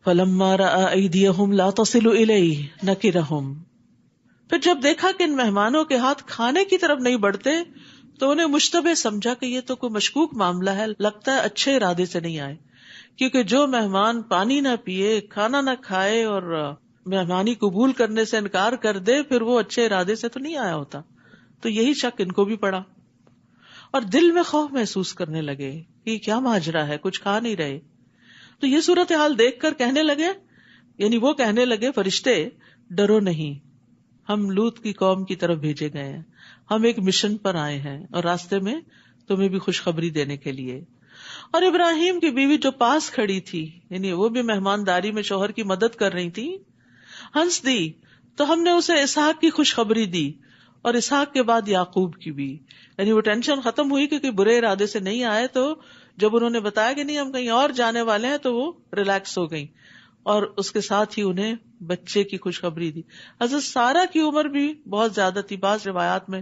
فلما رأى أيديهم لا تصل إليه نكرهم، پھر جب دیکھا کہ ان مہمانوں کے ہاتھ کھانے کی طرف نہیں بڑھتے تو انہیں مشتبہ سمجھا کہ یہ تو کوئی مشکوک معاملہ ہے، لگتا ہے اچھے ارادے سے نہیں آئے، کیونکہ جو مہمان پانی نہ پیے، کھانا نہ کھائے اور مہمانی قبول کرنے سے انکار کر دے، پھر وہ اچھے ارادے سے تو نہیں آیا ہوتا. تو یہی شک ان کو بھی پڑا اور دل میں خوف محسوس کرنے لگے کہ یہ کیا ماجرا ہے، کچھ کھا نہیں رہے. تو یہ صورتحال دیکھ کر کہنے لگے، یعنی وہ کہنے لگے فرشتے، ڈرو نہیں، ہم لوط کی قوم کی طرف بھیجے گئے ہیں، ہم ایک مشن پر آئے ہیں اور راستے میں تمہیں بھی خوشخبری دینے کے لیے. اور ابراہیم کی بیوی جو پاس کھڑی تھی، یعنی وہ بھی مہمانداری میں شوہر کی مدد کر رہی تھی، ہنس دی تو ہم نے اسے اسحاق کی خوشخبری دی اور اسحاق کے بعد یعقوب کی بھی. یعنی وہ ٹینشن ختم ہوئی کیونکہ برے ارادے سے نہیں آئے، تو جب انہوں نے بتایا کہ نہیں ہم کہیں اور جانے والے ہیں تو وہ ریلیکس ہو گئی اور اس کے ساتھ ہی انہیں بچے کی خوشخبری دی. حضرت سارہ کی عمر بھی بہت زیادہ تھی، بعض روایات میں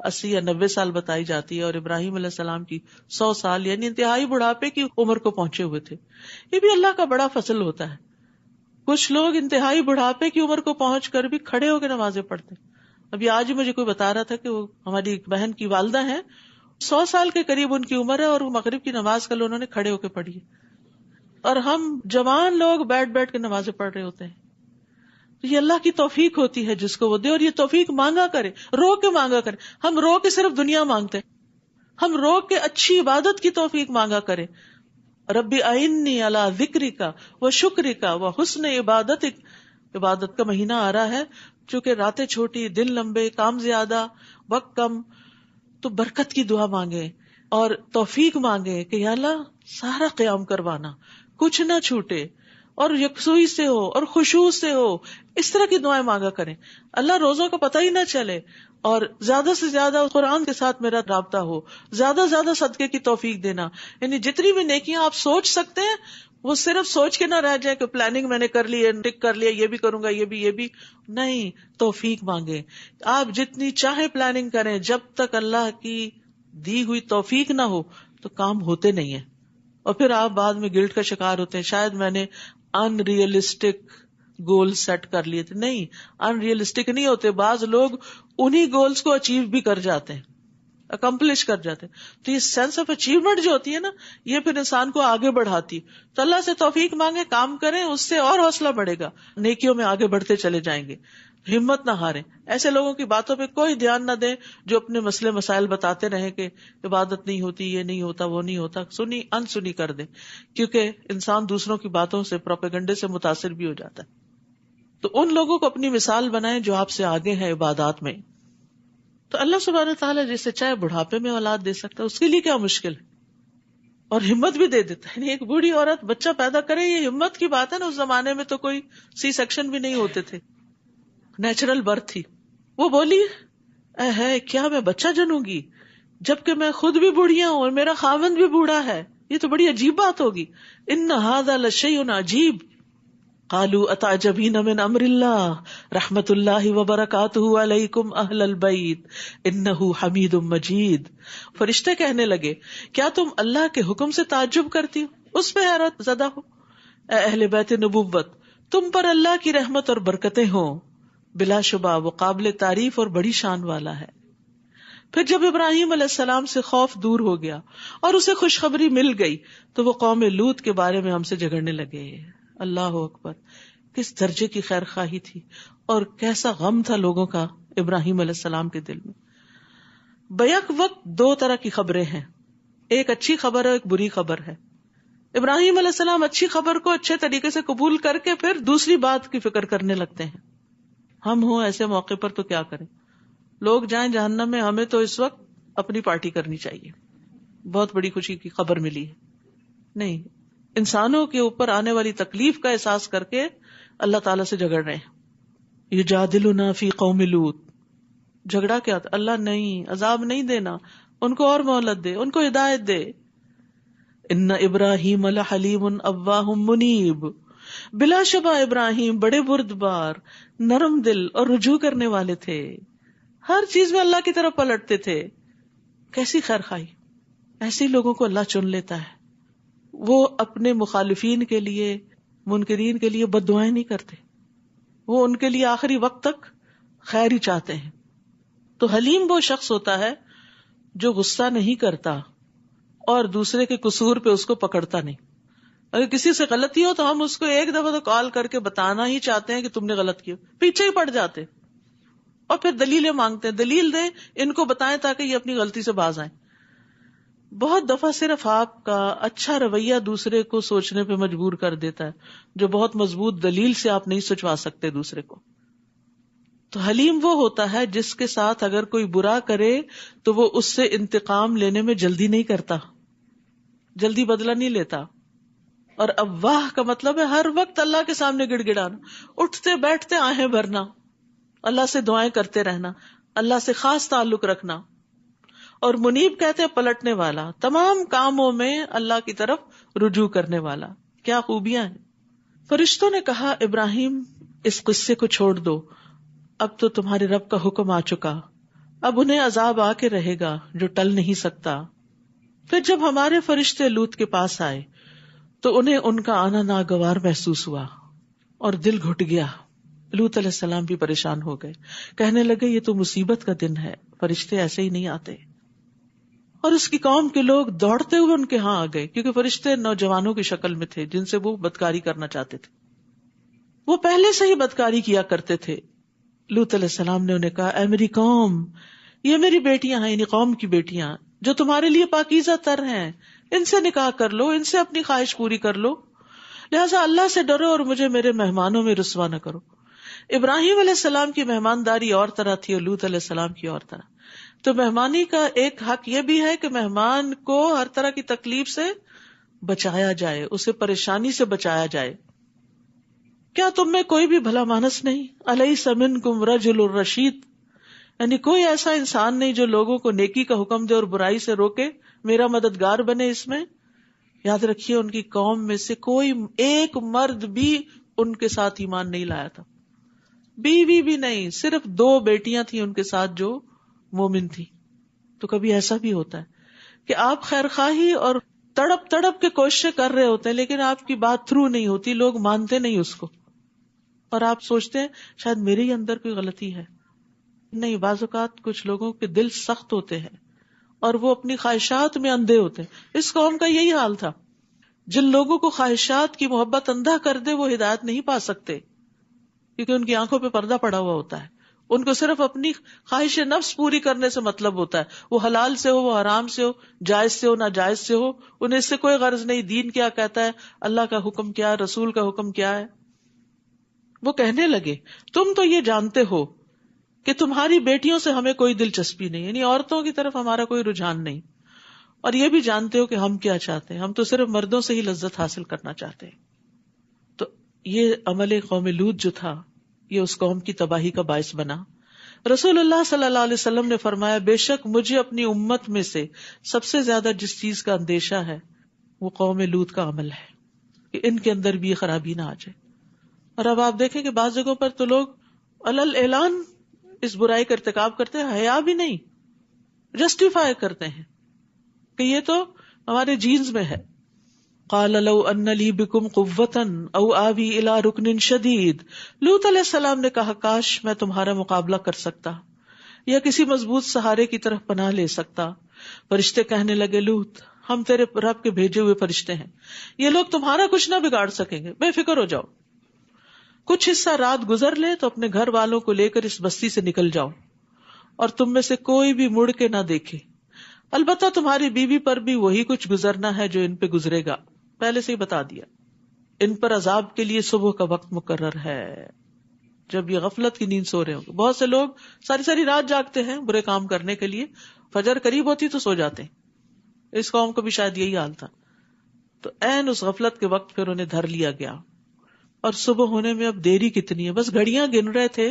80 یا 90 سال بتائی جاتی ہے، اور ابراہیم علیہ السلام کی 100 سال، یعنی انتہائی بڑھاپے کی عمر کو پہنچے ہوئے تھے. یہ بھی اللہ کا بڑا فضل ہوتا ہے، کچھ لوگ انتہائی بڑھاپے کی عمر کو پہنچ کر بھی کھڑے ہو کے نمازیں پڑھتے. ابھی آج ہی مجھے کوئی بتا رہا تھا کہ وہ ہماری ایک بہن کی والدہ ہیں، 100 سال کے قریب ان کی عمر ہے، اور وہ مغرب کی نماز کل انہوں نے کھڑے ہو کے پڑھی ہے، اور ہم جوان لوگ بیٹھ بیٹھ کے نمازیں پڑھ رہے ہوتے ہیں. تو یہ اللہ کی توفیق ہوتی ہے جس کو وہ دے، اور یہ توفیق مانگا کرے، رو کے مانگا کرے. ہم رو کے صرف دنیا مانگتے ہیں، ہم رو کے اچھی عبادت کی توفیق مانگا کرے. ربی اعنی علی ذکرک و شکرک و حسن عبادتک. عبادت کا مہینہ آ رہا ہے، چونکہ راتیں چھوٹی، دن لمبے، کام زیادہ، وقت کم، تو برکت کی دعا مانگے اور توفیق مانگے کہ یا اللہ سارا قیام کروانا، کچھ نہ چھوٹے، اور یکسوئی سے ہو اور خشوع سے ہو. اس طرح کی دعائیں مانگا کریں. اللہ روزوں کا پتہ ہی نہ چلے، اور زیادہ سے زیادہ قرآن کے ساتھ میرا رابطہ ہو، زیادہ سے زیادہ صدقے کی توفیق دینا. یعنی جتنی بھی نیکیاں آپ سوچ سکتے ہیں وہ صرف سوچ کے نہ رہ جائے کہ پلاننگ میں نے کر لی ہے، ٹک کر لیا، یہ بھی کروں گا، یہ بھی نہیں. توفیق مانگے. آپ جتنی چاہے پلاننگ کریں، جب تک اللہ کی دی ہوئی توفیق نہ ہو تو کام ہوتے نہیں ہیں، اور پھر آپ بعد میں گلٹ کا شکار ہوتے ہیں، شاید میں نے ان ریئلسٹک گول سیٹ کر لیے تھے. نہیں، ان ریئلسٹک نہیں ہوتے. بعض لوگ انہی گولز کو اچیو بھی کر جاتے ہیں، اکمپلش کر جاتے ہیں. تو یہ سینس آف اچیومنٹ جو ہوتی ہے نا، یہ پھر انسان کو آگے بڑھاتی. تو اللہ سے توفیق مانگے، کام کریں، اس سے اور حوصلہ بڑھے گا، نیکیوں میں آگے بڑھتے چلے جائیں گے. ہمت نہ ہاریں. ایسے لوگوں کی باتوں پہ کوئی دھیان نہ دیں جو اپنے مسئلے مسائل بتاتے رہیں کہ عبادت نہیں ہوتی، یہ نہیں ہوتا، وہ نہیں ہوتا. سنی انسنی کر دیں، کیونکہ انسان دوسروں کی باتوں سے، پروپیگنڈے سے متاثر بھی ہو جاتا ہے. تو ان لوگوں کو اپنی مثال بنائیں جو آپ سے آگے ہیں عبادات میں. تو اللہ سبحانہ تعالیٰ جسے چاہے بڑھاپے میں اولاد دے سکتا ہے، اس کے لیے کیا مشکل ہے، اور ہمت بھی دے دیتا ہے. ایک بوڑھی عورت بچہ پیدا کرے، یہ ہمت کی بات ہے نا. اس زمانے میں تو کوئی سی سیکشن بھی نہیں ہوتے تھے، نیچرل برتھ تھی. وہ بولی اے ہے کیا میں بچہ جنوں گی جبکہ میں خود بھی بوڑھیا ہوں اور میرا خاوند بھی بوڑھا ہے، یہ تو بڑی عجیب بات ہوگی. ان ھذا لشیء عجیب. قالوا اتعجبین من امر اللہ رحمت اللہ وبرکاتہ علیکم اہل البیت انہ حمید مجید. فرشتے کہنے لگے کیا تم اللہ کے حکم سے تعجب کرتی ہو، اس پہ حیرت زدہ ہو؟ اے اہل بیت نبوت، تم پر اللہ کی رحمت اور برکتیں ہوں، بلا شبہ وہ قابل تعریف اور بڑی شان والا ہے. پھر جب ابراہیم علیہ السلام سے خوف دور ہو گیا اور اسے خوشخبری مل گئی تو وہ قوم لوط کے بارے میں ہم سے جھگڑنے لگے. اللہ اکبر، کس درجے کی خیر خواہی تھی اور کیسا غم تھا لوگوں کا ابراہیم علیہ السلام کے دل میں. بیک وقت دو طرح کی خبریں ہیں، ایک اچھی خبر ہے، ایک بری خبر ہے. ابراہیم علیہ السلام اچھی خبر کو اچھے طریقے سے قبول کر کے پھر دوسری بات کی فکر کرنے لگتے ہیں. ہم ہوں ایسے موقع پر تو کیا کریں، لوگ جائیں جہنم میں، ہمیں تو اس وقت اپنی پارٹی کرنی چاہیے، بہت بڑی خوشی کی خبر ملی ہے. نہیں، انسانوں کے اوپر آنے والی تکلیف کا احساس کر کے اللہ تعالیٰ سے جھگڑ رہے ہیں. یجادلنا فی قوم لوط. جھگڑا کیا تھا؟ اللہ نہیں، عذاب نہیں دینا، ان کو اور مہلت دے، ان کو ہدایت دے. ان ابراہیم لحلیم اواہ منیب. بلا شبہ ابراہیم بڑے بردبار، نرم دل اور رجوع کرنے والے تھے، ہر چیز میں اللہ کی طرف پلٹتے تھے. کیسی خیر خواہی. ایسے لوگوں کو اللہ چن لیتا ہے. وہ اپنے مخالفین کے لیے منکرین کے لیے بد دعائیں نہیں کرتے، وہ ان کے لیے آخری وقت تک خیر ہی چاہتے ہیں. تو حلیم وہ شخص ہوتا ہے جو غصہ نہیں کرتا اور دوسرے کے قصور پہ اس کو پکڑتا نہیں. اگر کسی سے غلطی ہو تو ہم اس کو ایک دفعہ تو کال کر کے بتانا ہی چاہتے ہیں کہ تم نے غلط کیا، پیچھے ہی پڑ جاتے اور پھر دلیلیں مانگتے ہیں، دلیل دیں، ان کو بتائیں تاکہ یہ اپنی غلطی سے باز آئیں. بہت دفعہ صرف آپ کا اچھا رویہ دوسرے کو سوچنے پہ مجبور کر دیتا ہے، جو بہت مضبوط دلیل سے آپ نہیں سوچوا سکتے دوسرے کو. تو حلیم وہ ہوتا ہے جس کے ساتھ اگر کوئی برا کرے تو وہ اس سے انتقام لینے میں جلدی نہیں کرتا، جلدی بدلہ نہیں لیتا. اور اواہ کا مطلب ہے ہر وقت اللہ کے سامنے گڑ گڑانا، اٹھتے بیٹھتے آہیں بھرنا، اللہ سے دعائیں کرتے رہنا، اللہ سے خاص تعلق رکھنا. اور منیب کہتے ہیں پلٹنے والا، تمام کاموں میں اللہ کی طرف رجوع کرنے والا. کیا خوبیاں ہیں. فرشتوں نے کہا ابراہیم اس قصے کو چھوڑ دو، اب تو تمہارے رب کا حکم آ چکا، اب انہیں عذاب آ کے رہے گا جو ٹل نہیں سکتا. پھر جب ہمارے فرشتے لوط کے پاس آئے تو انہیں ان کا آنا ناگوار محسوس ہوا اور دل گھٹ گیا. لوط علیہ السلام بھی پریشان ہو گئے، کہنے لگے یہ تو مصیبت کا دن ہے، فرشتے ایسے ہی نہیں آتے. اور اس کی قوم کے لوگ دوڑتے ہوئے ان کے ہاں آ گئے، کیونکہ فرشتے نوجوانوں کی شکل میں تھے جن سے وہ بدکاری کرنا چاہتے تھے. وہ پہلے سے ہی بدکاری کیا کرتے تھے. لوط علیہ السلام نے انہیں کہا، اے میری قوم، یہ میری بیٹیاں ہیں، یعنی قوم کی بیٹیاں جو تمہارے لیے پاکیزہ تر ہیں، ان سے نکاح کر لو، ان سے اپنی خواہش پوری کر لو، لہٰذا اللہ سے ڈرو اور مجھے میرے مہمانوں میں رسوا نہ کرو. ابراہیم علیہ السلام کی مہمانداری اور طرح تھی اور لوط علیہ السلام کی اور طرح. تو مہمانی کا ایک حق یہ بھی ہے کہ مہمان کو ہر طرح کی تکلیف سے بچایا جائے، اسے پریشانی سے بچایا جائے. کیا تم میں کوئی بھی بھلا مانس نہیں؟ الیس منکم رجل رشید، یعنی کوئی ایسا انسان نہیں جو لوگوں کو نیکی کا حکم دے اور برائی سے روکے، میرا مددگار بنے اس میں. یاد رکھیے ان کی قوم میں سے کوئی ایک مرد بھی ان کے ساتھ ایمان نہیں لایا تھا، بیوی بھی نہیں، صرف 2 بیٹیاں تھیں ان کے ساتھ جو مومن تھی. تو کبھی ایسا بھی ہوتا ہے کہ آپ خیر خواہی اور تڑپ تڑپ کے کوششیں کر رہے ہوتے ہیں لیکن آپ کی بات تھرو نہیں ہوتی، لوگ مانتے نہیں اس کو، اور آپ سوچتے ہیں شاید میرے ہی اندر کوئی غلطی ہے. نہیں، بعض اوقات کچھ لوگوں کے دل سخت ہوتے ہیں اور وہ اپنی خواہشات میں اندھے ہوتے ہیں. اس قوم کا یہی حال تھا. جن لوگوں کو خواہشات کی محبت اندھا کر دے وہ ہدایت نہیں پا سکتے، کیونکہ ان کی آنکھوں پہ پردہ پڑا ہوا ہوتا ہے. ان کو صرف اپنی خواہش نفس پوری کرنے سے مطلب ہوتا ہے، وہ حلال سے ہو، وہ حرام سے ہو، جائز سے ہو، ناجائز سے ہو، انہیں اس سے کوئی غرض نہیں دین کیا کہتا ہے، اللہ کا حکم کیا ہے، رسول کا حکم کیا ہے. وہ کہنے لگے تم تو یہ جانتے ہو کہ تمہاری بیٹیوں سے ہمیں کوئی دلچسپی نہیں، یعنی عورتوں کی طرف ہمارا کوئی رجحان نہیں، اور یہ بھی جانتے ہو کہ ہم کیا چاہتے ہیں، ہم تو صرف مردوں سے ہی لذت حاصل کرنا چاہتے ہیں. تو یہ عمل قوم لوط جو تھا یہ اس قوم کی تباہی کا باعث بنا. رسول اللہ صلی اللہ علیہ وسلم نے فرمایا، بے شک مجھے اپنی امت میں سے سب سے زیادہ جس چیز کا اندیشہ ہے وہ قوم لوط کا عمل ہے، کہ ان کے اندر بھی یہ خرابی نہ آ جائے. اور اب آپ دیکھیں کہ بعض جگہوں پر تو لوگ علل اعلان اس برائی کا ارتکاب کرتے ہیں، حیا بھی نہیں، جسٹیفائی کرتے ہیں کہ یہ تو ہمارے جینز میں ہے. قال لو ان لی بکم قوۃ او آوی الی رکن شدید، لوط علیہ السلام نے کہا کاش میں تمہارا مقابلہ کر سکتا یا کسی مضبوط سہارے کی طرف پناہ لے سکتا. فرشتے کہنے لگے لوط ہم تیرے رب کے بھیجے ہوئے فرشتے ہیں، یہ لوگ تمہارا کچھ نہ بگاڑ سکیں گے، بے فکر ہو جاؤ. کچھ حصہ رات گزر لے تو اپنے گھر والوں کو لے کر اس بستی سے نکل جاؤ اور تم میں سے کوئی بھی مڑ کے نہ دیکھے، البتہ تمہاری بیوی پر بھی وہی کچھ گزرنا ہے جو ان پہ گزرے گا. پہلے سے ہی بتا دیا، ان پر عذاب کے لیے صبح کا وقت مقرر ہے جب یہ غفلت کی نیند سو رہے ہوں گے. بہت سے لوگ ساری ساری رات جاگتے ہیں برے کام کرنے کے لیے، فجر قریب ہوتی تو سو جاتے ہیں. اس قوم کو بھی شاید یہی حال تھا. تو عین اس غفلت کے وقت پھر انہیں دھر لیا گیا، اور صبح ہونے میں اب دیری کتنی ہے، بس گھڑیاں گن رہے تھے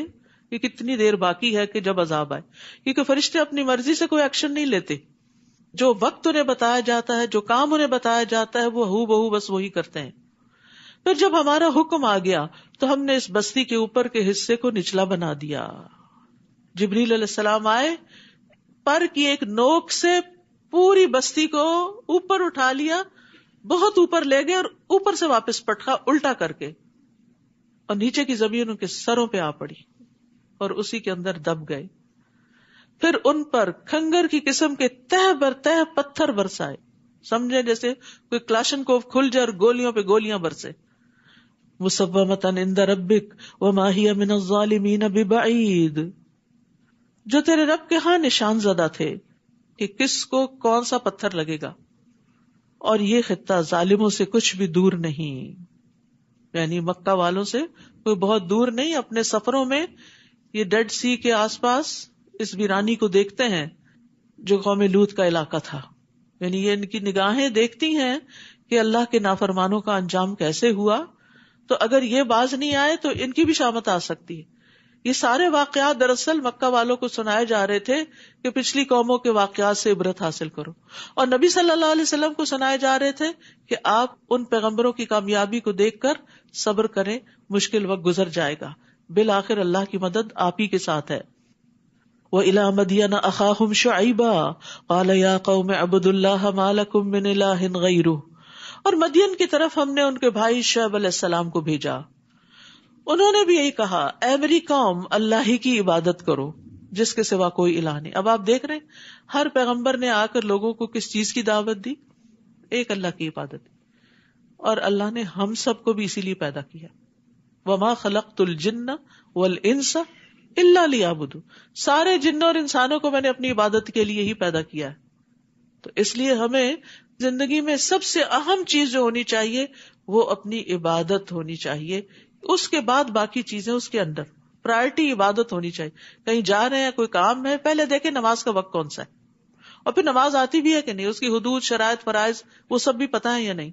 کہ کتنی دیر باقی ہے کہ جب عذاب آئے، کیونکہ فرشتے اپنی مرضی سے کوئی ایکشن نہیں لیتے. جو وقت انہیں بتایا جاتا ہے، جو کام انہیں بتایا جاتا ہے، وہ ہو بہو بس وہی کرتے ہیں. پھر جب ہمارا حکم آ گیا تو ہم نے اس بستی کے اوپر کے حصے کو نچلا بنا دیا. جبریل علیہ السلام آئے، پر کی ایک نوک سے پوری بستی کو اوپر اٹھا لیا بہت اوپر لے گئے اور اوپر سے واپس پٹخا الٹا کر کے، اور نیچے کی زمین ان کے سروں پہ آ پڑی اور اسی کے اندر دب گئے. پھر ان پر کھنگر کی قسم کے تہ بر تہ پتھر برسائے، سمجھے جیسے کوئی کلاشن کوف کھل جائے اور گولیوں پہ گولیاں برسے. مصومۃ عند ربک وما ہی من الظالمین ببعید، جو تیرے رب کے ہاں نشان زدہ تھے کہ کس کو کون سا پتھر لگے گا، اور یہ خطہ ظالموں سے کچھ بھی دور نہیں. یعنی مکہ والوں سے کوئی بہت دور نہیں. اپنے سفروں میں یہ ڈیڈ سی کے آس پاس اس ویرانی کو دیکھتے ہیں جو قوم لوط کا علاقہ تھا. یعنی یہ ان کی نگاہیں دیکھتی ہیں کہ اللہ کے نافرمانوں کا انجام کیسے ہوا. تو اگر یہ باز نہیں آئے تو ان کی بھی شامت آ سکتی ہے. یہ سارے واقعات دراصل مکہ والوں کو سنائے جا رہے تھے کہ پچھلی قوموں کے واقعات سے عبرت حاصل کرو، اور نبی صلی اللہ علیہ وسلم کو سنائے جا رہے تھے کہ آپ ان پیغمبروں کی کامیابی کو دیکھ کر صبر کریں، مشکل وقت گزر جائے گا، بالآخر اللہ کی مدد آپ ہی کے ساتھ ہے. وَإِلَىٰ مَدْيَنَ أَخَاهُمْ شُعَيْبًا قَالَ يَا قَوْمِ اعْبُدُوا اللَّهَ مَا لَكُم مِّنْ إِلَٰهٍ غَيْرُهُ. اور مدین کی طرف ہم نے ان کے بھائی شعیب علیہ السلام کو بھیجا. انہوں نے بھی یہی کہا، اے میری قوم، اللہ ہی کی عبادت کرو جس کے سوا کوئی الہ نہیں. اب آپ دیکھ رہے ہیں ہر پیغمبر نے آ کر لوگوں کو کس چیز کی دعوت دی؟ ایک اللہ کی عبادت دی. اور اللہ نے ہم سب کو بھی اسی لیے پیدا کیا. وما خلقت الجن والانس الا لیعبدون. سارے جنوں اور انسانوں کو میں نے اپنی عبادت کے لیے ہی پیدا کیا ہے. تو اس لیے ہمیں زندگی میں سب سے اہم چیز جو ہونی چاہیے وہ اپنی عبادت ہونی چاہیے. اس کے بعد باقی چیزیں اس کے اندر، پرائرٹی عبادت ہونی چاہیے. کہیں جا رہے ہیں، کوئی کام ہے، پہلے دیکھیں نماز کا وقت کون سا ہے، اور پھر نماز آتی بھی ہے کہ نہیں، اس کی حدود، شرائط، فرائض وہ سب بھی پتہ ہے یا نہیں.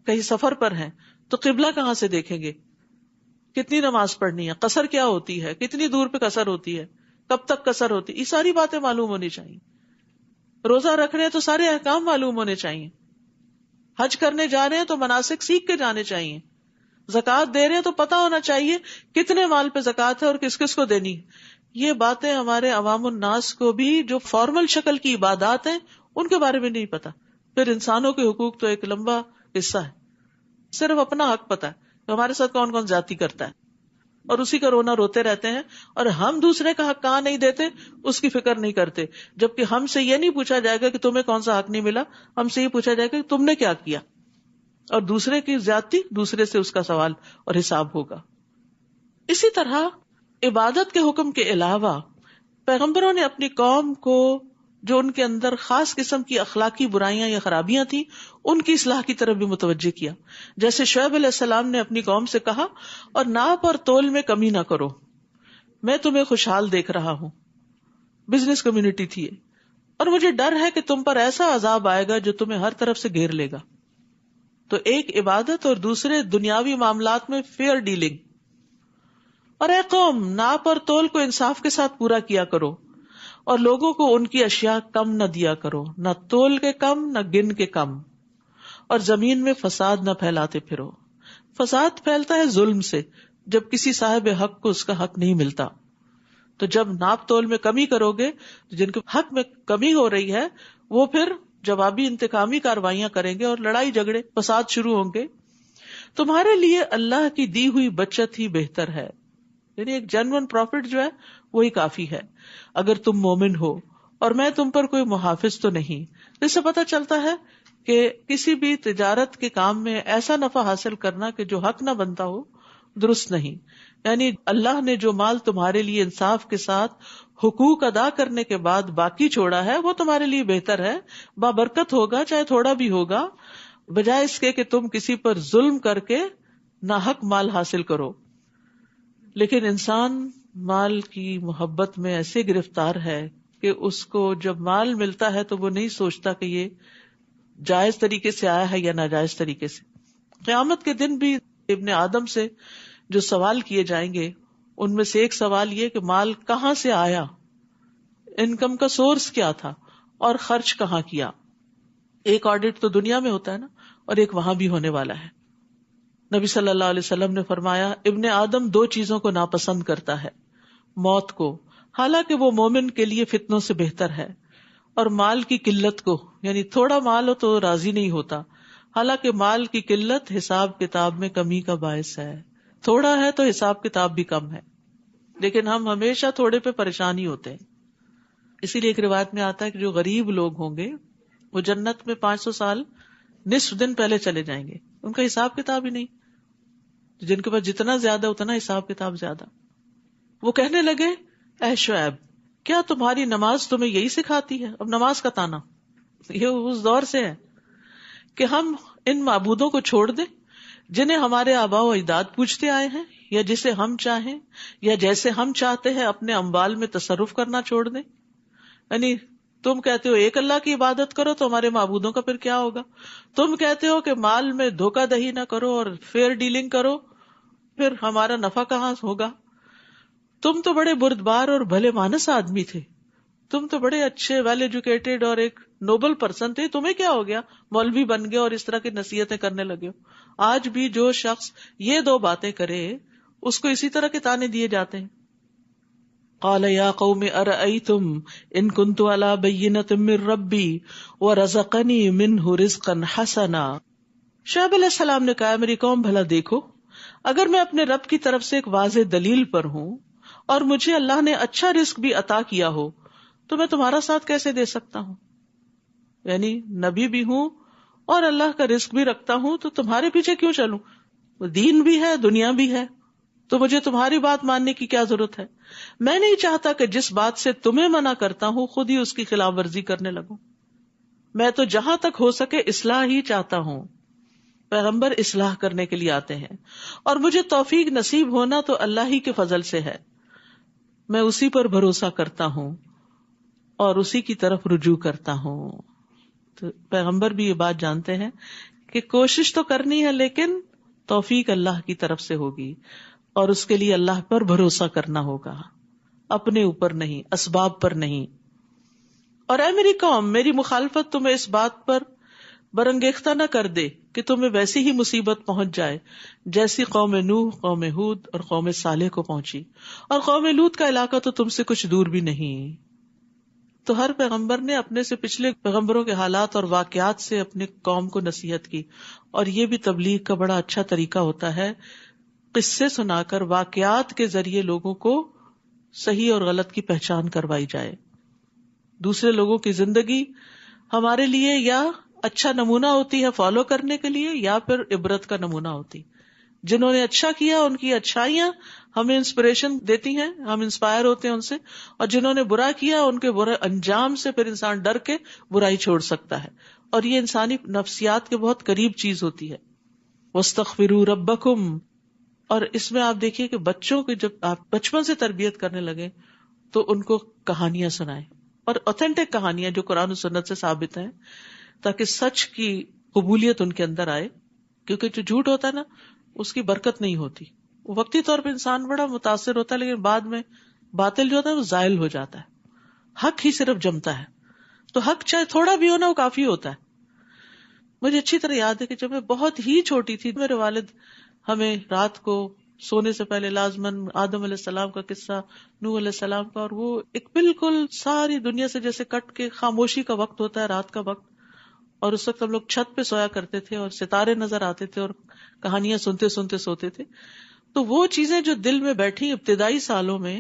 کہیں سفر پر ہیں تو قبلہ کہاں سے دیکھیں گے، کتنی نماز پڑھنی ہے، قصر کیا ہوتی ہے، کتنی دور پہ قصر ہوتی ہے، کب تک قصر ہوتی ہے، یہ ساری باتیں معلوم ہونی چاہیے. روزہ رکھ رہے ہیں تو سارے احکام معلوم ہونے چاہیے. حج کرنے جا رہے ہیں تو مناسک سیکھ کے جانے چاہیے. زکوٰۃ دے رہے ہیں تو پتہ ہونا چاہیے کتنے مال پہ زکوٰۃ ہے اور کس کس کو دینی. یہ باتیں ہمارے عوام الناس کو بھی جو فارمل شکل کی عبادات ہیں ان کے بارے میں نہیں پتا. پھر انسانوں کے حقوق تو ایک لمبا حصہ ہے. صرف اپنا حق پتا ہے ہمارے ساتھ کون کون زیادتی کرتا ہے، اور اسی کا رونا روتے رہتے ہیں. اور ہم دوسرے کا حق کہاں نہیں دیتے اس کی فکر نہیں کرتے. جبکہ ہم سے یہ نہیں پوچھا جائے گا کہ تمہیں کون سا حق نہیں ملا، ہم سے یہ پوچھا جائے گا کہ تم نے کیا کیا. اور دوسرے کی زیادتی، دوسرے سے اس کا سوال اور حساب ہوگا. اسی طرح عبادت کے حکم کے علاوہ پیغمبروں نے اپنی قوم کو جو ان کے اندر خاص قسم کی اخلاقی برائیاں یا خرابیاں تھیں ان کی اصلاح کی طرف بھی متوجہ کیا. جیسے شعیب علیہ السلام نے اپنی قوم سے کہا، اور ناپ اور تول میں کمی نہ کرو، میں تمہیں خوشحال دیکھ رہا ہوں. بزنس کمیونٹی تھی یہ، اور مجھے ڈر ہے کہ تم پر ایسا عذاب آئے گا جو تمہیں ہر طرف سے گھیر لے گا. تو ایک عبادت اور دوسرے دنیاوی معاملات میں فیئر ڈیلنگ. اور اے قوم، ناپ اور تول کو انصاف کے ساتھ پورا کیا کرو، اور لوگوں کو ان کی اشیاء کم نہ دیا کرو، نہ تول کے کم نہ گن کے کم. اور زمین میں فساد نہ پھیلاتے پھرو. فساد پھیلتا ہے ظلم سے، جب کسی صاحب حق کو اس کا حق نہیں ملتا. تو جب ناپ تول میں کمی کرو گے، جن کے حق میں کمی ہو رہی ہے وہ پھر جوابی انتقامی کاروائیاں کریں گے اور لڑائی جھگڑے فساد شروع ہوں گے. تمہارے لیے اللہ کی دی ہوئی بچت ہی بہتر ہے. یعنی ایک جینوئن پروفٹ جو ہے وہی کافی ہے اگر تم مومن ہو، اور میں تم پر کوئی محافظ تو نہیں. اس سے پتہ چلتا ہے کہ کسی بھی تجارت کے کام میں ایسا نفع حاصل کرنا کہ جو حق نہ بنتا ہو درست نہیں. یعنی اللہ نے جو مال تمہارے لیے انصاف کے ساتھ حقوق ادا کرنے کے بعد باقی چھوڑا ہے وہ تمہارے لیے بہتر ہے، بابرکت ہوگا چاہے تھوڑا بھی ہوگا، بجائے اس کے کہ تم کسی پر ظلم کر کے ناحق مال حاصل کرو. لیکن انسان مال کی محبت میں ایسے گرفتار ہے کہ اس کو جب مال ملتا ہے تو وہ نہیں سوچتا کہ یہ جائز طریقے سے آیا ہے یا ناجائز طریقے سے. قیامت کے دن بھی ابن آدم سے جو سوال کیے جائیں گے ان میں سے ایک سوال یہ کہ مال کہاں سے آیا، انکم کا سورس کیا تھا، اور خرچ کہاں کیا. ایک آڈٹ تو دنیا میں ہوتا ہے نا، اور ایک وہاں بھی ہونے والا ہے. نبی صلی اللہ علیہ وسلم نے فرمایا، ابن آدم دو چیزوں کو ناپسند کرتا ہے، موت کو، حالانکہ وہ مومن کے لیے فتنوں سے بہتر ہے، اور مال کی قلت کو، یعنی تھوڑا مال ہو تو راضی نہیں ہوتا، حالانکہ مال کی قلت حساب کتاب میں کمی کا باعث ہے. تھوڑا ہے تو حساب کتاب بھی کم ہے، لیکن ہم ہمیشہ تھوڑے پہ پریشان ہی ہوتے ہیں. اسی لیے ایک روایت میں آتا ہے کہ جو غریب لوگ ہوں گے وہ جنت میں 500 سال نصف دن پہلے چلے جائیں گے، ان کا حساب کتاب ہی نہیں. جن کے پاس جتنا زیادہ اتنا حساب کتاب زیادہ. وہ کہنے لگے اے شعیب، کیا تمہاری نماز تمہیں یہی سکھاتی ہے؟ اب نماز کا تانا یہ اس دور سے ہے کہ ہم ان معبودوں کو چھوڑ دیں جنہیں ہمارے آباء و اجداد پوجتے آئے ہیں، یا جسے ہم چاہیں یا جیسے ہم چاہتے ہیں اپنے اموال میں تصرف کرنا چھوڑ دیں. یعنی تم کہتے ہو ایک اللہ کی عبادت کرو تو ہمارے معبودوں کا پھر کیا ہوگا؟ تم کہتے ہو کہ مال میں دھوکہ دہی نہ کرو اور فیئر ڈیلنگ کرو، پھر ہمارا نفع کہاں ہوگا؟ تم تو بڑے بردبار اور بھلے مانس آدمی تھے، تم تو بڑے اچھے ویل ایجوکیٹڈ اور ایک نوبل پرسن تھے، تمہیں کیا ہو گیا مولوی بن گئے اور اس طرح کی نصیحتیں کرنے لگے ہو؟ آج بھی جو شخص یہ دو باتیں کرے اس کو اسی طرح کے تانے دیے جاتے ہیں. قال یا قوم ارأیتم ان کنت علی بینۃ من ربی ورزقنی منہ رزقا حسنا. شعیب علیہ السلام نے کہا میری قوم بھلا دیکھو، اگر میں اپنے رب کی طرف سے ایک واضح دلیل پر ہوں اور مجھے اللہ نے اچھا رزق بھی عطا کیا ہو تو میں تمہارا ساتھ کیسے دے سکتا ہوں؟ یعنی نبی بھی ہوں اور اللہ کا رزق بھی رکھتا ہوں تو تمہارے پیچھے کیوں چلوں؟ دین بھی ہے دنیا بھی ہے تو مجھے تمہاری بات ماننے کی کیا ضرورت ہے؟ میں نہیں چاہتا کہ جس بات سے تمہیں منع کرتا ہوں خود ہی اس کی خلاف ورزی کرنے لگوں. میں تو جہاں تک ہو سکے اصلاح ہی چاہتا ہوں. پیغمبر اصلاح کرنے کے لیے آتے ہیں اور مجھے توفیق نصیب ہونا تو اللہ ہی کے فضل سے ہے. میں اسی پر بھروسہ کرتا ہوں اور اسی کی طرف رجوع کرتا ہوں. تو پیغمبر بھی یہ بات جانتے ہیں کہ کوشش تو کرنی ہے لیکن توفیق اللہ کی طرف سے ہوگی اور اس کے لیے اللہ پر بھروسہ کرنا ہوگا، اپنے اوپر نہیں، اسباب پر نہیں. اور اے میری قوم، میری مخالفت تمہیں اس بات پر برانگیختہ نہ کر دے کہ تمہیں ویسی ہی مصیبت پہنچ جائے جیسی قوم نوح، قوم ہود اور قوم صالح کو پہنچی، اور قوم لوط کا علاقہ تو تم سے کچھ دور بھی نہیں. تو ہر پیغمبر نے اپنے سے پچھلے پیغمبروں کے حالات اور واقعات سے اپنے قوم کو نصیحت کی، اور یہ بھی تبلیغ کا بڑا اچھا طریقہ ہوتا ہے، قصے سنا کر واقعات کے ذریعے لوگوں کو صحیح اور غلط کی پہچان کروائی جائے. دوسرے لوگوں کی زندگی ہمارے لیے یا اچھا نمونہ ہوتی ہے فالو کرنے کے لیے، یا پھر عبرت کا نمونہ ہوتی. جنہوں نے اچھا کیا ان کی اچھائیاں ہمیں انسپریشن دیتی ہیں، ہم انسپائر ہوتے ہیں ان سے، اور جنہوں نے برا کیا ان کے برے انجام سے پھر انسان ڈر کے برائی چھوڑ سکتا ہے. اور یہ انسانی نفسیات کے بہت قریب چیز ہوتی ہے. وَاسْتَغْفِرُوا رَبَّكُمْ. اور اس میں آپ دیکھیے کہ بچوں کی جب آپ بچپن سے تربیت کرنے لگے تو ان کو کہانیاں سنائیں، اور اوتھینٹک کہانیاں جو قرآن و سنت سے ثابت ہیں، تاکہ سچ کی قبولیت ان کے اندر آئے. کیونکہ جو جھوٹ ہوتا ہے نا اس کی برکت نہیں ہوتی. وقتی طور پہ انسان بڑا متاثر ہوتا ہے لیکن بعد میں باطل جو ہوتا ہے وہ زائل ہو جاتا ہے، حق ہی صرف جمتا ہے. تو حق چاہے تھوڑا بھی ہونا وہ کافی ہوتا ہے. مجھے اچھی طرح یاد ہے کہ جب میں بہت ہی چھوٹی تھی میرے والد ہمیں رات کو سونے سے پہلے لازماً آدم علیہ السلام کا قصہ، نوح علیہ السلام کا، اور وہ ایک بالکل ساری دنیا سے جیسے کٹ کے خاموشی کا وقت ہوتا ہے رات کا وقت، اور اس وقت ہم لوگ چھت پہ سویا کرتے تھے اور ستارے نظر آتے تھے اور کہانیاں سنتے سنتے سوتے تھے. تو وہ چیزیں جو دل میں بیٹھی ابتدائی سالوں میں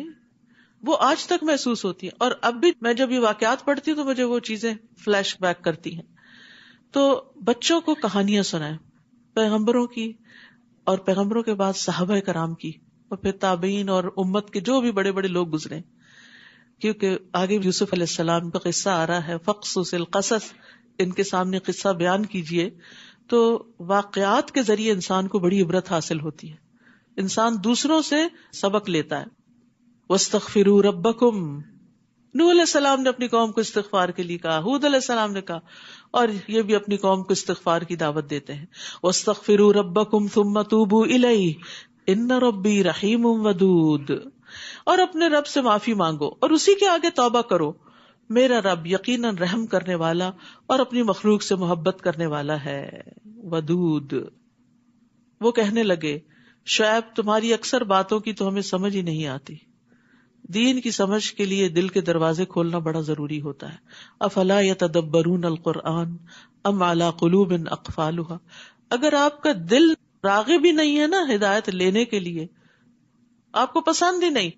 وہ آج تک محسوس ہوتی ہیں، اور اب بھی میں جب یہ واقعات پڑھتی ہوں تو مجھے وہ چیزیں فلیش بیک کرتی ہیں. تو بچوں کو کہانیاں سنائیں پیغمبروں کی، اور پیغمبروں کے بعد صحابہ کرام کی، اور پھر تابعین اور امت کے جو بھی بڑے بڑے لوگ گزرے. کیونکہ آگے یوسف علیہ السلام کا قصہ آ رہا ہے، فقصص القصص، ان کے سامنے قصہ بیان کیجئے. تو واقعات کے ذریعے انسان کو بڑی عبرت حاصل ہوتی ہے، انسان دوسروں سے سبق لیتا ہے. وَاسْتَغْفِرُوا رَبَّكُمْ. نوح علیہ السلام نے اپنی قوم کو استغفار کے لیے کہا، ہود علیہ السلام نے کہا، اور یہ بھی اپنی قوم کو استغفار کی دعوت دیتے ہیں. وَاسْتَغْفِرُوا رَبَّكُمْ ثُمَّ تُوبُوا إِلَيْهِ إِنَّ رَبِّي رَحِيمٌ وَدُودٌ. اور اپنے رب سے معافی مانگو اور اسی کے آگے توبہ کرو، میرا رب یقیناً رحم کرنے والا اور اپنی مخلوق سے محبت کرنے والا ہے. ودود. وہ کہنے لگے شعیب تمہاری اکثر باتوں کی تو ہمیں سمجھ ہی نہیں آتی، دین کی سمجھ کے لیے دل کے دروازے کھولنا بڑا ضروری ہوتا ہے. افلا یتدبرون القرآن ام علی قلوب اقفالها. اگر آپ کا دل راغب بھی نہیں ہے نا ہدایت لینے کے لیے، آپ کو پسند ہی نہیں،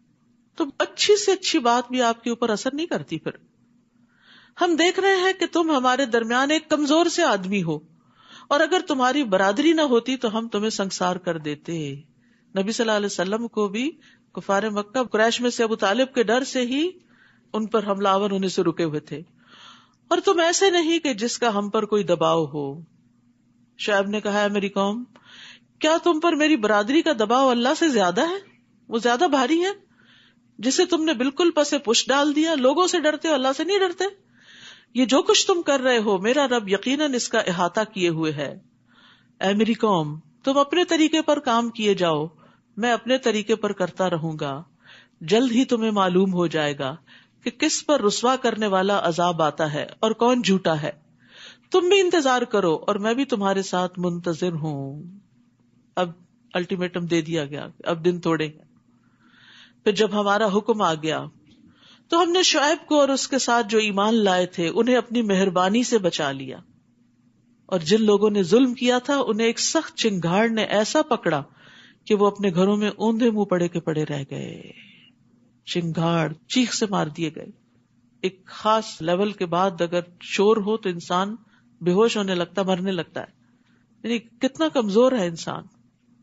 تو اچھی سے اچھی بات بھی آپ کے اوپر اثر نہیں کرتی. پھر ہم دیکھ رہے ہیں کہ تم ہمارے درمیان ایک کمزور سے آدمی ہو، اور اگر تمہاری برادری نہ ہوتی تو ہم تمہیں سنسار کر دیتے. نبی صلی اللہ علیہ وسلم کو بھی کفار مکہ قریش میں سے ابو طالب کے ڈر سے ہی ان پر حملہ آور ہونے سے رکے ہوئے تھے. اور تم ایسے نہیں کہ جس کا ہم پر کوئی دباؤ ہو. شعیب نے کہا ہے میری قوم، کیا تم پر میری برادری کا دباؤ اللہ سے زیادہ ہے؟ وہ زیادہ بھاری ہے جسے تم نے بالکل پسے پش ڈال دیا. لوگوں سے ڈرتے ہو، اللہ سے نہیں ڈرتے. یہ جو کچھ تم کر رہے ہو میرا رب یقیناً اس کا احاطہ کیے ہوئے ہے. اے میری قوم، تم اپنے طریقے پر کام کیے جاؤ، میں اپنے طریقے پر کرتا رہوں گا. جلد ہی تمہیں معلوم ہو جائے گا کہ کس پر رسوا کرنے والا عذاب آتا ہے اور کون جھوٹا ہے. تم بھی انتظار کرو اور میں بھی تمہارے ساتھ منتظر ہوں. اب الٹیمیٹم دے دیا گیا، اب دن تھوڑے ہیں. پھر جب ہمارا حکم آ گیا تو ہم نے شعیب کو اور اس کے ساتھ جو ایمان لائے تھے انہیں اپنی مہربانی سے بچا لیا، اور جن لوگوں نے ظلم کیا تھا انہیں ایک سخت چنگھاڑ نے ایسا پکڑا کہ وہ اپنے گھروں میں اوندھے منہ پڑے کے پڑے رہ گئے. چنگھاڑ، چیخ سے مار دیے گئے. ایک خاص لیول کے بعد اگر شور ہو تو انسان بے ہوش ہونے لگتا، مرنے لگتا ہے. یعنی کتنا کمزور ہے انسان.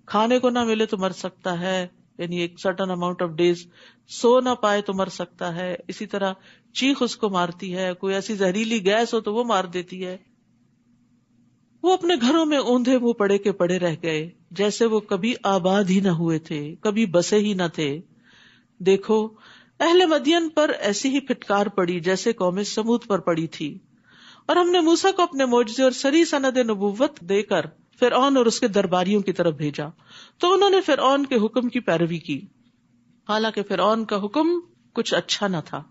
کھانے کو نہ ملے تو مر سکتا ہے، یعنی ایک سرٹن اماؤنٹ آف ڈیز سو نہ پائے تو مر سکتا ہے. اسی طرح چیخ اس کو مارتی ہے، کوئی ایسی زہریلی گیس ہو تو وہ مار دیتی ہے. وہ اپنے گھروں میں اوندھے منہ پڑے کے پڑے رہ گئے، جیسے وہ کبھی آباد ہی نہ ہوئے تھے، کبھی بسے ہی نہ تھے. دیکھو اہل مدین پر ایسی ہی پھٹکار پڑی جیسے قوم سمود پر پڑی تھی. اور ہم نے موسیٰ کو اپنے معجزے اور سری سند نبوت دے کر فرعون اور اس کے درباریوں کی طرف بھیجا، تو انہوں نے فرعون کے حکم کی پیروی کی، حالانکہ فرعون کا حکم کچھ اچھا نہ تھا.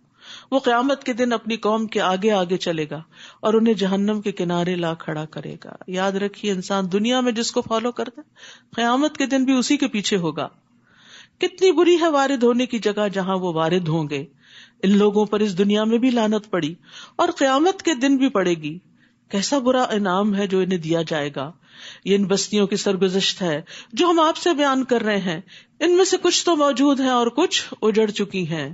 وہ قیامت کے دن اپنی قوم کے آگے آگے چلے گا اور انہیں جہنم کے کنارے لا کھڑا کرے گا. یاد رکھیے، انسان دنیا میں جس کو فالو کرتا ہے قیامت کے دن بھی اسی کے پیچھے ہوگا. کتنی بری ہے وارد ہونے کی جگہ جہاں وہ وارد ہوں گے. ان لوگوں پر اس دنیا میں بھی لعنت پڑی اور قیامت کے دن بھی پڑے گی. کیسا برا انعام ہے جو انہیں دیا جائے گا. یہ ان بستیوں کی سرگزشت ہے جو ہم آپ سے بیان کر رہے ہیں. ان میں سے کچھ تو موجود ہیں اور کچھ اجڑ چکی ہیں.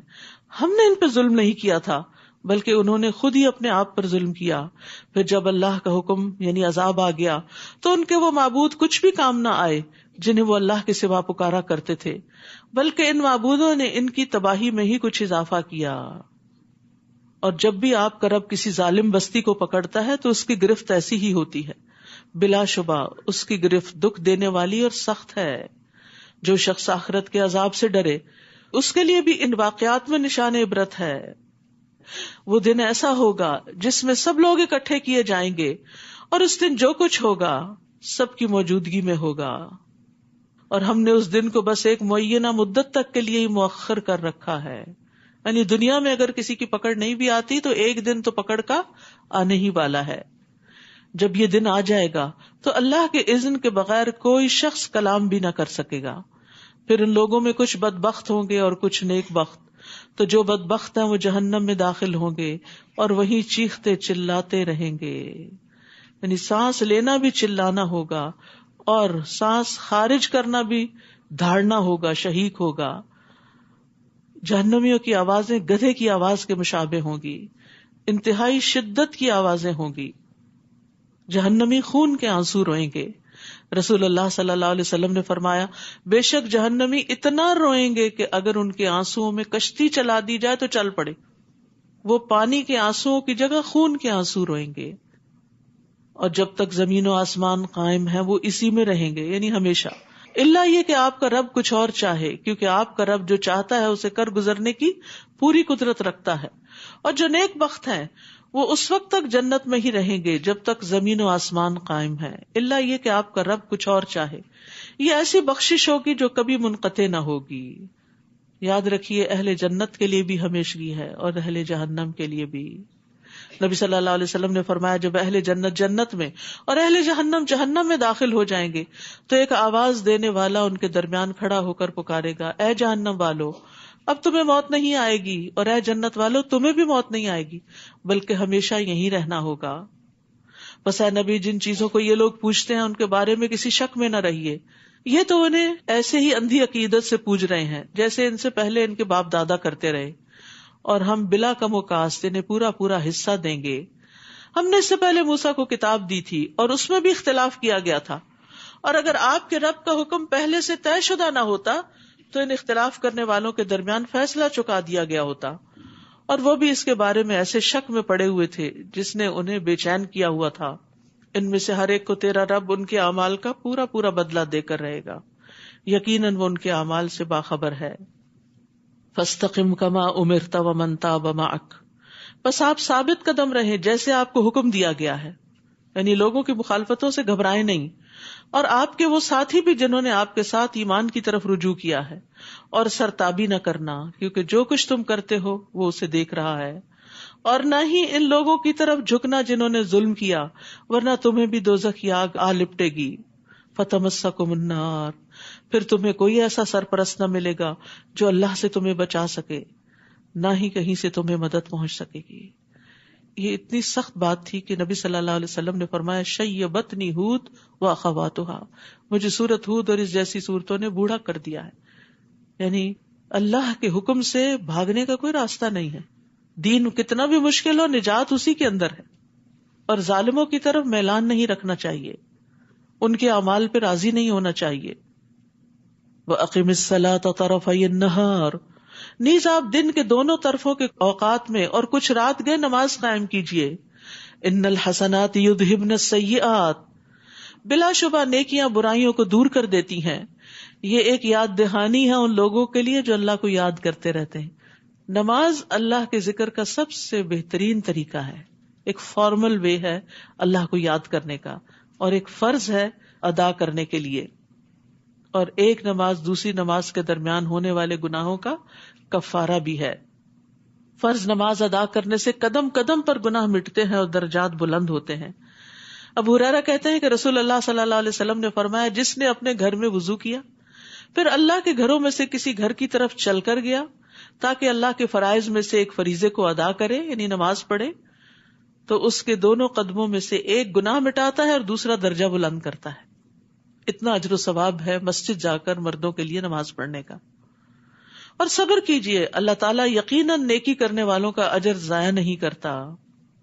ہم نے ان پہ ظلم نہیں کیا تھا بلکہ انہوں نے خود ہی اپنے آپ پر ظلم کیا. پھر جب اللہ کا حکم یعنی عذاب آ گیا تو ان کے وہ معبود کچھ بھی کام نہ آئے جنہیں وہ اللہ کے سوا پکارا کرتے تھے، بلکہ ان معبودوں نے ان کی تباہی میں ہی کچھ اضافہ کیا. اور جب بھی آپ کا رب کسی ظالم بستی کو پکڑتا ہے تو اس کی گرفت ایسی ہی ہوتی ہے. بلا شبہ اس کی گرفت دکھ دینے والی اور سخت ہے. جو شخص آخرت کے عذاب سے ڈرے اس کے لیے بھی ان واقعات میں نشان عبرت ہے. وہ دن ایسا ہوگا جس میں سب لوگ اکٹھے کیے جائیں گے، اور اس دن جو کچھ ہوگا سب کی موجودگی میں ہوگا. اور ہم نے اس دن کو بس ایک معینہ مدت تک کے لیے ہی مؤخر کر رکھا ہے. یعنی دنیا میں اگر کسی کی پکڑ نہیں بھی آتی تو ایک دن تو پکڑ کا آنے ہی والا ہے. جب یہ دن آ جائے گا تو اللہ کے اذن کے بغیر کوئی شخص کلام بھی نہ کر سکے گا. پھر ان لوگوں میں کچھ بدبخت ہوں گے اور کچھ نیک بخت. تو جو بدبخت ہیں وہ جہنم میں داخل ہوں گے اور وہیں چیختے چلاتے رہیں گے. یعنی سانس لینا بھی چلانا ہوگا اور سانس خارج کرنا بھی دھاڑنا ہوگا، شہیق ہوگا. جہنمیوں کی آوازیں گدھے کی آواز کے مشابہ ہوں گی، انتہائی شدت کی آوازیں ہوں گی. جہنمی خون کے آنسو روئیں گے. رسول اللہ صلی اللہ علیہ وسلم نے فرمایا، بے شک جہنمی اتنا روئیں گے کہ اگر ان کے آنسوؤں میں کشتی چلا دی جائے تو چل پڑے. وہ پانی کے آنسوؤں کی جگہ خون کے آنسو روئیں گے. اور جب تک زمین و آسمان قائم ہے وہ اسی میں رہیں گے، یعنی ہمیشہ. اللہ یہ کہ آپ کا رب کچھ اور چاہے، کیونکہ آپ کا رب جو چاہتا ہے اسے کر گزرنے کی پوری قدرت رکھتا ہے. اور جو نیک بخت ہیں وہ اس وقت تک جنت میں ہی رہیں گے جب تک زمین و آسمان قائم ہے. اللہ یہ کہ آپ کا رب کچھ اور چاہے. یہ ایسی بخشش ہوگی جو کبھی منقطع نہ ہوگی. یاد رکھیے، اہل جنت کے لیے بھی ہمیشگی ہے اور اہل جہنم کے لیے بھی. نبی صلی اللہ علیہ وسلم نے فرمایا، جب اہل جنت جنت میں اور اہل جہنم جہنم میں داخل ہو جائیں گے تو ایک آواز دینے والا ان کے درمیان کھڑا ہو کر پکارے گا، اے جہنم والو، اب تمہیں موت نہیں آئے گی، اور اے جنت والو تمہیں بھی موت نہیں آئے گی، بلکہ ہمیشہ یہیں رہنا ہوگا۔ بس اے نبی، جن چیزوں کو یہ لوگ پوچھتے ہیں ان کے بارے میں کسی شک میں نہ رہیے، یہ تو انہیں ایسے ہی اندھی عقیدت سے پوج رہے ہیں جیسے ان سے پہلے ان کے باپ دادا کرتے رہے، اور ہم بلا کم و کاست انہیں پورا پورا حصہ دیں گے۔ ہم نے اس سے پہلے موسیٰ کو کتاب دی تھی اور اس میں بھی اختلاف کیا گیا تھا، اور اگر آپ کے رب کا حکم پہلے سے طے شدہ نہ ہوتا تو ان اختلاف کرنے والوں کے درمیان فیصلہ چکا دیا گیا ہوتا، اور وہ بھی اس کے بارے میں ایسے شک میں پڑے ہوئے تھے جس نے انہیں بے چین کیا ہوا تھا۔ ان میں سے ہر ایک کو تیرا رب ان کے اعمال کا پورا پورا بدلہ دے کر رہے گا، یقیناً وہ ان کے اعمال سے باخبر ہے۔ فاستقم کما امرت ومن تاب معک، بس آپ ثابت قدم رہیں جیسے آپ کو حکم دیا گیا ہے، یعنی لوگوں کی مخالفتوں سے گھبرائیں نہیں، اور آپ کے وہ ساتھی بھی جنہوں نے آپ کے ساتھ ایمان کی طرف رجوع کیا ہے، اور سرتابی نہ کرنا، کیونکہ جو کچھ تم کرتے ہو وہ اسے دیکھ رہا ہے، اور نہ ہی ان لوگوں کی طرف جھکنا جنہوں نے ظلم کیا، ورنہ تمہیں بھی دوزخ کی آگ آ لپٹے گی۔ فتمسکم النار، پھر تمہیں کوئی ایسا سرپرست نہ ملے گا جو اللہ سے تمہیں بچا سکے، نہ ہی کہیں سے تمہیں مدد پہنچ سکے گی۔ یہ اتنی سخت بات تھی کہ نبی صلی اللہ علیہ وسلم نے فرمایا شیبتنی ہود و اخواتها، مجھے سورت ہود اور اس جیسی صورتوں نے بوڑھا کر دیا ہے، یعنی اللہ کے حکم سے بھاگنے کا کوئی راستہ نہیں ہے، دین کتنا بھی مشکل ہو نجات اسی کے اندر ہے، اور ظالموں کی طرف میلان نہیں رکھنا چاہیے، ان کے اعمال پہ راضی نہیں ہونا چاہیے۔ وَأَقِمِ الصَّلَاةَ طَرَفَيِ النَّهَارِ، نیز آپ دن کے دونوں طرفوں کے اوقات میں اور کچھ رات گئے نماز قائم کیجیے۔ ان الحسنات یذہبن السیئات، بلا شبہ نیکیاں برائیوں کو دور کر دیتی ہیں۔ یہ ایک یاد دہانی ہے ان لوگوں کے لیے جو اللہ کو یاد کرتے رہتے ہیں۔ نماز اللہ کے ذکر کا سب سے بہترین طریقہ ہے، ایک فارمل وے ہے اللہ کو یاد کرنے کا، اور ایک فرض ہے ادا کرنے کے لیے، اور ایک نماز دوسری نماز کے درمیان ہونے والے گناہوں کا کفارہ بھی ہے۔ فرض نماز ادا کرنے سے قدم قدم پر گناہ مٹتے ہیں اور درجات بلند ہوتے ہیں۔ ابو ہریرہ کہتے ہیں کہ رسول اللہ صلی اللہ علیہ وسلم نے فرمایا، جس نے اپنے گھر میں وضو کیا پھر اللہ کے گھروں میں سے کسی گھر کی طرف چل کر گیا تاکہ اللہ کے فرائض میں سے ایک فریضے کو ادا کرے، یعنی نماز پڑھے، تو اس کے دونوں قدموں میں سے ایک گناہ مٹاتا ہے اور دوسرا درجہ بلند کرتا ہے۔ اتنا اجر و ثواب ہے مسجد جا کر مردوں کے لیے نماز پڑھنے کا۔ اور صبر کیجئے، اللہ تعالیٰ یقیناً نیکی کرنے والوں کا اجر ضائع نہیں کرتا۔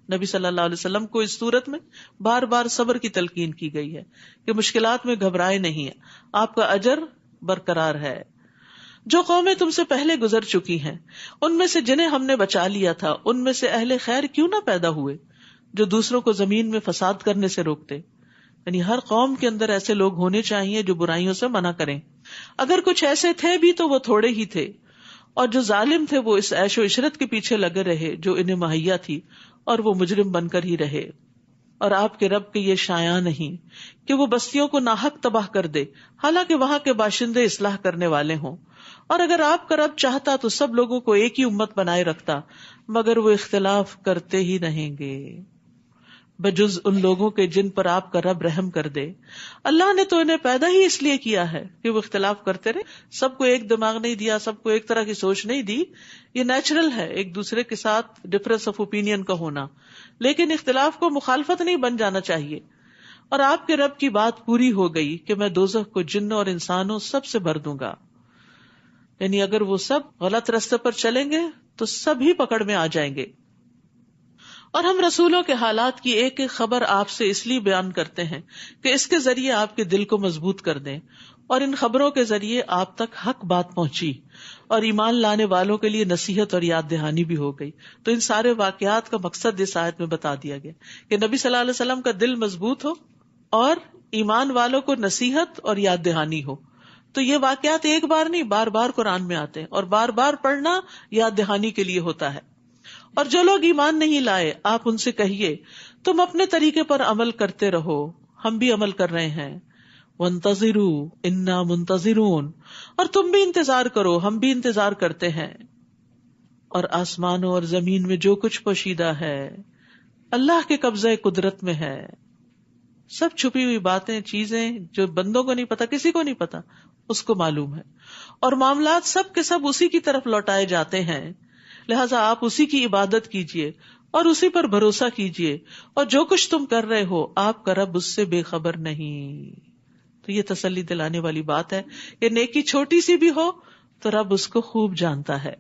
نبی صلی اللہ علیہ وسلم کو اس صورت میں بار بار صبر کی تلقین کی گئی ہے کہ مشکلات میں گھبرائے نہیں ہیں، آپ کا اجر برقرار ہے۔ جو قومیں تم سے پہلے گزر چکی ہیں ان میں سے جنہیں ہم نے بچا لیا تھا، ان میں سے اہل خیر کیوں نہ پیدا ہوئے جو دوسروں کو زمین میں فساد کرنے سے روکتے۔ یعنی ہر قوم کے اندر ایسے لوگ ہونے چاہیے جو برائیوں سے منع کریں، اگر کچھ ایسے تھے بھی تو وہ تھوڑے ہی تھے، اور جو ظالم تھے وہ اس عیش و عشرت کے پیچھے لگے رہے جو انہیں مہیا تھی، اور وہ مجرم بن کر ہی رہے۔ اور آپ کے رب کے یہ شایع نہیں کہ وہ بستیوں کو ناحق تباہ کر دے، حالانکہ وہاں کے باشندے اصلاح کرنے والے ہوں، اور اگر آپ کا رب چاہتا تو سب لوگوں کو ایک ہی امت بنائے رکھتا، مگر وہ اختلاف کرتے ہی رہیں گے، بجز ان لوگوں کے جن پر آپ کا رب رحم کر دے۔ اللہ نے تو انہیں پیدا ہی اس لیے کیا ہے کہ وہ اختلاف کرتے رہے، سب کو ایک دماغ نہیں دیا، سب کو ایک طرح کی سوچ نہیں دی، یہ نیچرل ہے ایک دوسرے کے ساتھ ڈفرینس آف اوپینین کا ہونا، لیکن اختلاف کو مخالفت نہیں بن جانا چاہیے۔ اور آپ کے رب کی بات پوری ہو گئی کہ میں دوزخ کو جنوں اور انسانوں سب سے بھر دوں گا، یعنی اگر وہ سب غلط راستے پر چلیں گے تو سب ہی پکڑ میں آ جائیں گے۔ اور ہم رسولوں کے حالات کی ایک ایک خبر آپ سے اس لیے بیان کرتے ہیں کہ اس کے ذریعے آپ کے دل کو مضبوط کر دیں، اور ان خبروں کے ذریعے آپ تک حق بات پہنچی اور ایمان لانے والوں کے لیے نصیحت اور یاد دہانی بھی ہو گئی۔ تو ان سارے واقعات کا مقصد اس آیت میں بتا دیا گیا کہ نبی صلی اللہ علیہ وسلم کا دل مضبوط ہو اور ایمان والوں کو نصیحت اور یاد دہانی ہو۔ تو یہ واقعات ایک بار نہیں، بار بار قرآن میں آتے ہیں، اور بار بار پڑھنا یاد دہانی کے لیے ہوتا ہے۔ اور جو لوگ ایمان نہیں لائے آپ ان سے کہیے تم اپنے طریقے پر عمل کرتے رہو، ہم بھی عمل کر رہے ہیں، وانتظروا انا منتظرون، اور تم بھی انتظار کرو، ہم بھی انتظار کرتے ہیں۔ اور آسمانوں اور زمین میں جو کچھ پوشیدہ ہے اللہ کے قبضہ قدرت میں ہے، سب چھپی ہوئی باتیں چیزیں جو بندوں کو نہیں پتا، کسی کو نہیں پتا، اس کو معلوم ہے، اور معاملات سب کے سب اسی کی طرف لوٹائے جاتے ہیں، لہٰذا آپ اسی کی عبادت کیجئے اور اسی پر بھروسہ کیجئے، اور جو کچھ تم کر رہے ہو آپ کا رب اس سے بے خبر نہیں۔ تو یہ تسلی دلانے والی بات ہے کہ نیکی چھوٹی سی بھی ہو تو رب اس کو خوب جانتا ہے۔